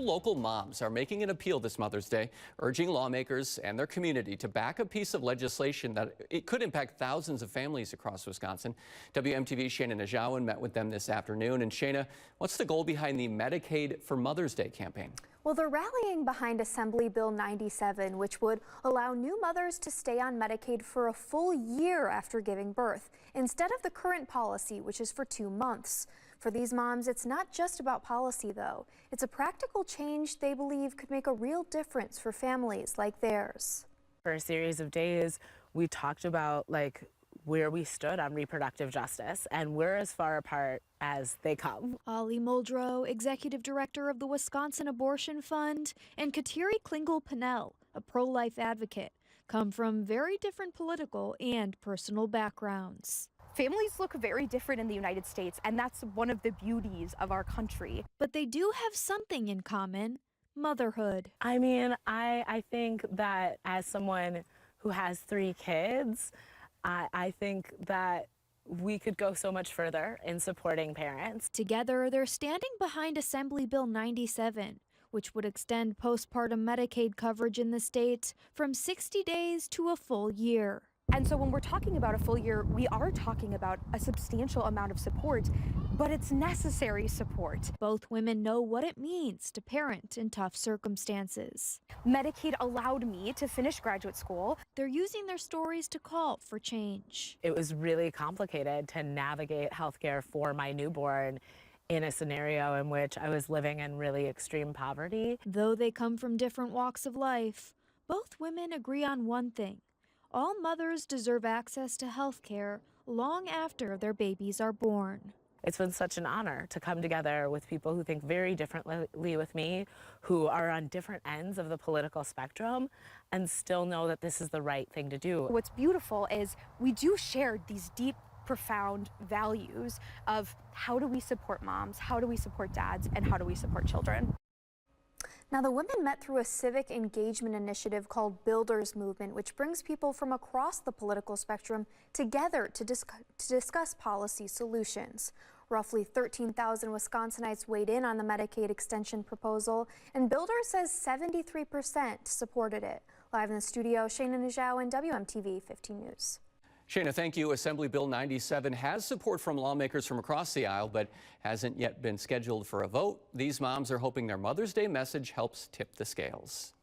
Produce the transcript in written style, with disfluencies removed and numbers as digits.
Local moms are making an appeal this Mother's Day, urging lawmakers and their community to back a piece of legislation that it could impact thousands of families across Wisconsin. WMTV's Shayna Najawan met with them this afternoon. And Shayna, what's the goal behind the Medicaid for Mother's Day campaign? Well, they're rallying behind Assembly Bill 97, which would allow new mothers to stay on Medicaid for a full year after giving birth, instead of the current policy, which is for 2 months. For these moms, it's not just about policy, though. It's a practical change they believe could make a real difference for families like theirs. For a series of days, we talked about where we stood on reproductive justice, and we're as far apart as they come. Ollie Muldrow, executive director of the Wisconsin Abortion Fund, and Kateri Klingel-Pinnell, a pro-life advocate, come from very different political and personal backgrounds. Families look very different in the United States, and that's one of the beauties of our country. But they do have something in common: motherhood. I mean, I think that as someone who has 3 kids, I think that we could go so much further in supporting parents. Together, they're standing behind Assembly Bill 97, which would extend postpartum Medicaid coverage in the state from 60 days to a full year. And so when we're talking about a full year, we are talking about a substantial amount of support, but it's necessary support. Both women know what it means to parent in tough circumstances. Medicaid allowed me to finish graduate school. They're using their stories to call for change. It was really complicated to navigate healthcare for my newborn in a scenario in which I was living in really extreme poverty. Though they come from different walks of life, both women agree on one thing: all mothers deserve access to health care long after their babies are born. It's been such an honor to come together with people who think very differently with me, who are on different ends of the political spectrum, and still know that this is the right thing to do. What's beautiful is we do share these deep, profound values of how do we support moms, how do we support dads, and how do we support children. Now, the women met through a civic engagement initiative called Builders Movement, which brings people from across the political spectrum together to discuss policy solutions. Roughly 13,000 Wisconsinites weighed in on the Medicaid extension proposal, and Builders says 73% supported it. Live in the studio, Shayna Najawan, WMTV 15 News. Shayna, thank you. Assembly Bill 97 has support from lawmakers from across the aisle, but hasn't yet been scheduled for a vote. These moms are hoping their Mother's Day message helps tip the scales.